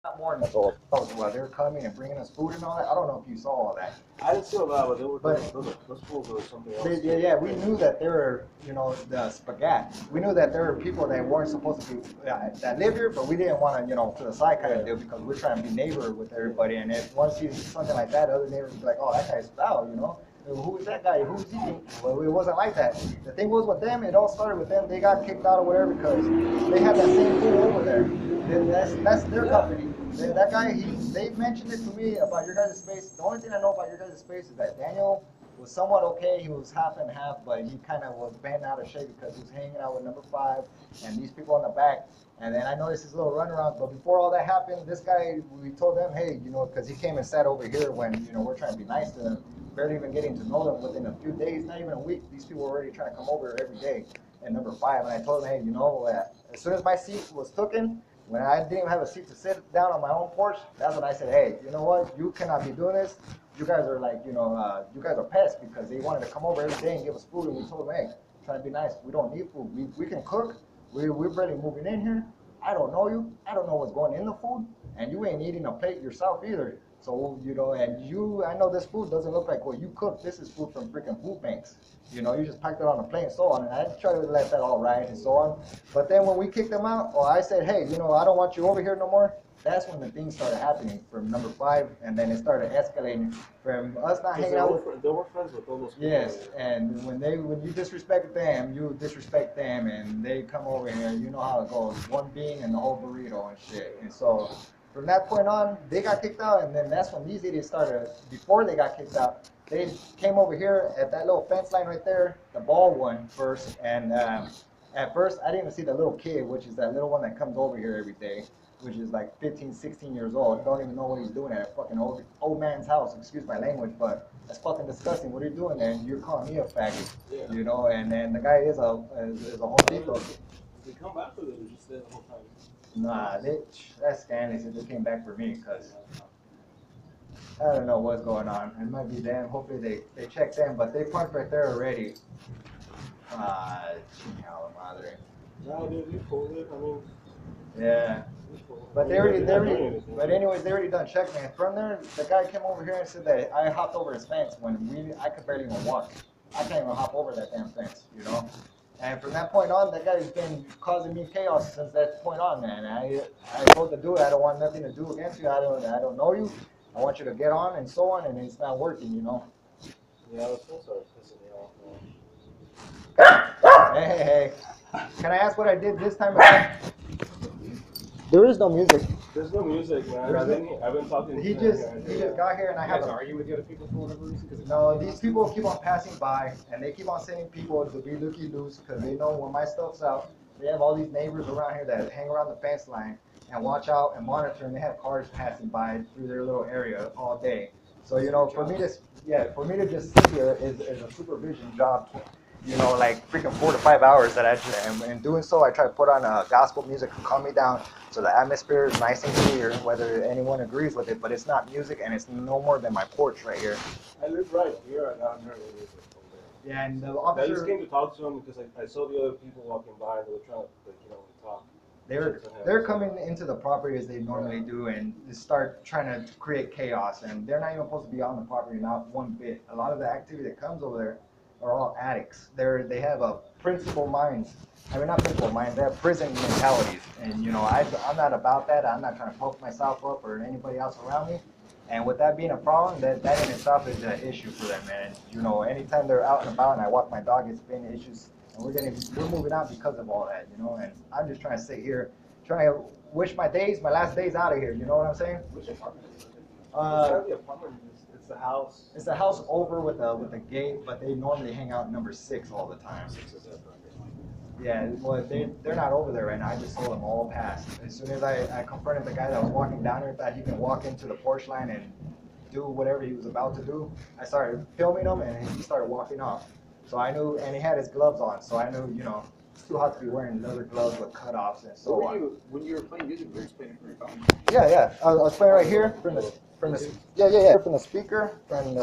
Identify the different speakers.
Speaker 1: Not more than so while they're coming and bringing us food and all that. I don't know if you saw all that.
Speaker 2: I didn't see all that, but they were
Speaker 1: But
Speaker 2: those fools or something else.
Speaker 1: yeah, we knew that there were, the spaghetti. We knew that there were people that weren't supposed to be that live here, but we didn't want to, to the side kind of deal because we're trying to be neighbor with everybody. And if one sees something like that, other neighbors would be like, "Oh, that guy's foul." Who is that guy? Who's he? Well, it wasn't like that. The thing was with them, it all started with them. They got kicked out or whatever because they had that same fool over there. That's their company. That guy, they mentioned it to me about your guys' space. The only thing I know about your guys' space is that Daniel was somewhat okay. He was half and half, but he kind of was bent out of shape because he was hanging out with number 5 and these people in the back. And then I noticed his little runaround. But before all that happened, this guy, we told them, hey, because he came and sat over here when, we're trying to be nice to them, barely even getting to know them. Within a few days, not even a week, these people were already trying to come over every day. And number 5, and I told him, hey, as soon as my seat was taken, when I didn't even have a seat to sit down on my own porch, that's when I said, hey, you know what? You cannot be doing this. You guys are like, you guys are pests because they wanted to come over every day and give us food. And we told them, hey, try to be nice. We don't need food. We can cook. We're barely moving in here. I don't know you. I don't know what's going in the food. And you ain't eating a plate yourself either. So, I know this food doesn't look like what you cooked. This is food from freaking food banks. You just packed it on a plate and so on. And I tried to let that all ride and so on. But then when we kicked them out, or I said, hey, I don't want you over here no more. That's when the things started happening from number 5, and then it started escalating from us not hanging out with.
Speaker 2: They were friends with all those people.
Speaker 1: Yes, and when you disrespect them, you disrespect them, and they come over here. You know how it goes. One bean and the whole burrito and shit. And so from that point on, they got kicked out, and then that's when these idiots started. Before they got kicked out, they came over here at that little fence line right there, the ball one first, and at first I didn't even see the little kid, which is that little one that comes over here every day, which is like 15, 16 years old. Don't even know what he's doing at a fucking old man's house. Excuse my language, but that's fucking disgusting. What are you doing there? And you're calling me a faggot, And then the guy is a Home Depot.
Speaker 2: Did they come back for this or just stay the whole time?
Speaker 1: Nah, that's scandalous if they came back for me, because I don't know what's going on. It might be them. Hopefully they check them, but they parked right there already. Chingada madre.
Speaker 2: No, dude, you pulled it. I mean.
Speaker 1: Yeah. But but anyways, they already done check, man. From there, the guy came over here and said that I hopped over his fence when I could barely even walk. I can't even hop over that damn fence, And from that point on, that guy's been causing me chaos since that point on, man. I told to do it. I don't want nothing to do against you. I don't know you. I want you to get on and so on, and it's not working,
Speaker 2: Yeah, those things are pissing me off,
Speaker 1: man. Hey. Can I ask what I did this time again? There is no music.
Speaker 2: There's no music, man. I've been talking.
Speaker 1: He just got here, and I have to
Speaker 3: argue with the other people for whatever reason.
Speaker 1: No, these people keep on passing by, and they keep on saying people to be looky loose because they know when my stuff's out. They have all these neighbors around here that hang around the fence line and watch out and monitor, and they have cars passing by through their little area all day. So for me to just sit here is a supervision job. Like freaking 4 to 5 hours that I just, and in doing so, I try to put on gospel music to calm me down so the atmosphere is nice and clear, whether anyone agrees with it, but it's not music and it's no more than my porch right here.
Speaker 2: I live right here and I'm hearing music from there.
Speaker 1: Yeah, and the officer.
Speaker 2: I just came to talk to him because I saw the other people walking by and they were trying to, talk.
Speaker 1: They're coming into the property as they normally do and start trying to create chaos, and they're not even supposed to be on the property, not one bit. A lot of the activity that comes over there are all addicts. They have a principal minds. I mean, not principal minds. They have prison mentalities, and I'm not about that. I'm not trying to poke myself up or anybody else around me. And with that being a problem, that in itself is an issue for them, man. Anytime they're out and about, and I walk my dog, it's been issues, and we're moving out because of all that, And I'm just trying to sit here, trying to wish my last days out of here. You know what I'm saying?
Speaker 2: Which apartment is it?
Speaker 1: The
Speaker 2: apartment. It's the house.
Speaker 1: It's the house over with a gate, but they normally hang out number 6 all the time. Yeah, well, they're not over there right now. I just told them all passed. As soon as I confronted the guy that was walking down here, that he can walk into the porch line and do whatever he was about to do, I started filming him, and he started walking off. So I knew, and he had his gloves on, so I knew, it's too hot to be wearing leather gloves with cutoffs and so on.
Speaker 3: When you were playing music, were you just playing it from your phone?
Speaker 1: Yeah. I was playing right here from the speaker, from